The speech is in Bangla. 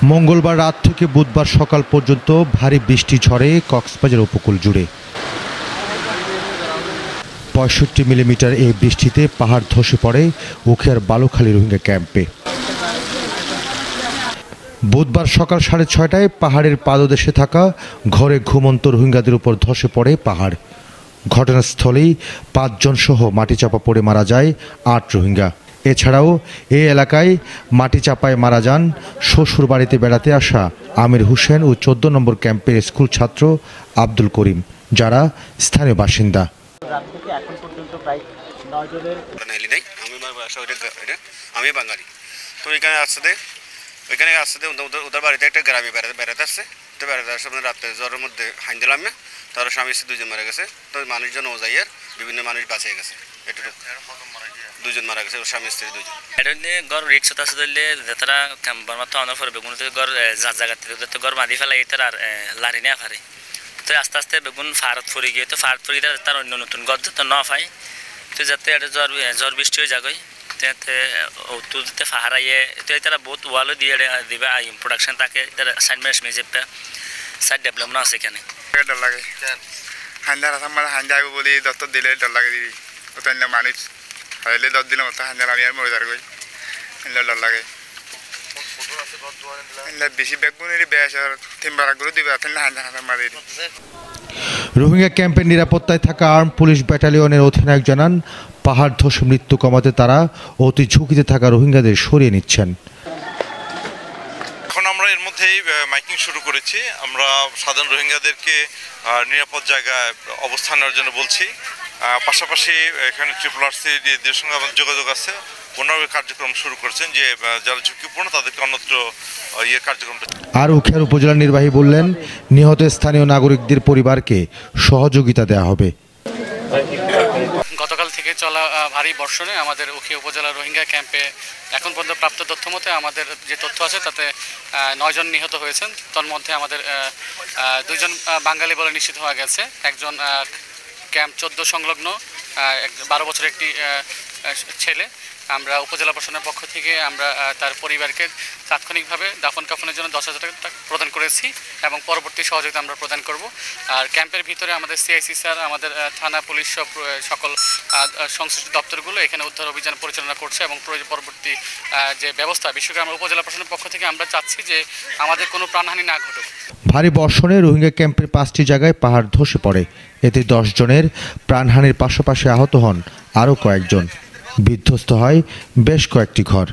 মঙ্গলবার রাত থেকে বুধবার সকাল পর্যন্ত ভারী বৃষ্টি ঝড়ে কক্সবাজার উপকূল জুড়ে ৬৫ মিলিমিটার এই বৃষ্টিতে পাহাড় ধসে পড়ে উখিয়ার বালুখালী রোহিঙ্গা ক্যাম্পে। বুধবার সকাল ৬:৩০টায় পাহাড়ের পাদদেশে থাকা ঘরে ঘুমন্ত রোহিঙ্গাদের উপর ধসে পড়ে পাহাড়। ঘটনাস্থলেই ৫ জন সহ মাটি চাপা পড়ে মারা যায় ৮ রোহিঙ্গা। এছাড়াও এই এলাকায় মাটি চাপায় মারা যান শ্বশুর বাড়িতে বেড়াতে আসা আমির হোসেন ও ১৪ নম্বর ক্যাম্পের স্কুল ছাত্র আব্দুল করিম, যারা স্থানীয় বাসিন্দা। আমি বাঙালি, তো এখানে আসতে ওদের বাড়িতে একটা গ্রামে বেড়াতে আসছে। তো বেড়াতে আসছে রাত্রে জ্বরের মধ্যে হাইন দিলাম, তার স্বামী স্ত্রী ২ জন মারা গেছে। তো মানুষজন ও যাইয়ার বিভিন্ন মানুষ বাঁচিয়ে গেছে। এটা ২ জন মারা গেছে, ওর স্বামী স্ত্রী ২ জন। এটা গড় রিক্সত আছে ধরলে তারা বর্মাত্ম অনার পরে বেগুন গড় জায়গা থেকে গড় মাদি ফেলাই তার আর লারি না পারে। তো আস্তে আস্তে বেগুন ফারত ফুরি গিয়ে, তো ফারত ফুরি তার অন্য নতুন গছ যাতে ন পায়, তো যাতে এটা জ্বর বৃষ্টি হয়ে যাগই যাতে ফাহারাইয়ে তো তারা বহুত ওয়ালও দিয়ে দিবে প্রোডাকশন তাকে সাইড মেজেপটা সাইড ডেভেলপমেন্ট আছে এখানে। ডর লাগে হান্দার আমার হান্দা আইব বলি দত্ত দিলে ডর লাগে দিদি ওটা মানুষ হাইলে দর দিলাম ওটা হান্দার আমি আর মরে যার গই ডর লাগে বেশি বেগুনের বেশ আর তিনবার দিবে হান্দার হান্দার মারি। রোহিঙ্গা ক্যাম্পের নিরাপত্তায় থাকা আর্ম পুলিশ ব্যাটালিয়নের অধিনায়ক জানান, পাহাড় ধসে মৃত্যু কমাতে তারা অতি ঝুঁকিতে থাকা রোহিঙ্গাদের সরিয়ে নিচ্ছেন। এখন আমরা এর মধ্যেই মাইকিং শুরু করেছি। আমরা সাধারণ রোহিঙ্গাদেরকে নিরাপদ জায়গায় অবস্থান নেওয়ার জন্য বলছি। পাশাপাশি এখানে RRCর সঙ্গে আমাদের যোগাযোগ আছে, ওনারা কার্যক্রম শুরু করেছেন যে যারা ঝুঁকিপূর্ণ তাদেরকে অন্যত্র কার্যক্রমটা। আর উখিয়ার উপজেলা নির্বাহী বললেন, নিহত স্থানীয় নাগরিকদের পরিবারকে সহযোগিতা দেওয়া হবে। গতকাল থেকে চলা ভারী বর্ষণে আমাদের উখিয়া উপজেলা রোহিঙ্গা ক্যাম্পে এখন পর্যন্ত প্রাপ্ত তথ্য মতে আমাদের যে তথ্য আছে তাতে ৯ জন নিহত হয়েছেন। তার মধ্যে আমাদের ২ জন বাঙালি বলে নিশ্চিত হওয়া গেছে। একজন ক্যাম্প ১৪ সংলগ্ন ১২ বছরের একটি ছেলে। আমরা উপজেলা প্রশাসনের পক্ষ থেকে আমরা তার পরিবারকে তাৎক্ষণিকভাবে দাফন কাফনের জন্য ১০,০০০ টাকা প্রদান করেছি এবং পরবর্তী সহযোগিতা আমরা প্রদান করব। আর ক্যাম্পের ভিতরে আমাদের CIC স্যার, আমাদের থানা পুলিশ সকল সংশ্লিষ্ট দপ্তরগুলো এখানে উদ্ধার অভিযান পরিচালনা করছে এবং পরবর্তী যে ব্যবস্থা বিশেষ করে আমরা উপজেলা প্রশাসনের পক্ষ থেকে আমরা চাচ্ছি যে আমাদের কোনো প্রাণহানি না ঘটুক। ভারী বর্ষণে রোহিঙ্গা ক্যাম্পের ৫টি জায়গায় পাহাড় ধসে পড়ে। এতে ১০ জনের প্রাণহানির পাশাপাশি আহত হন আরও কয়েকজন। বিধ্বস্ত হয় বেশ কয়েকটি ঘর।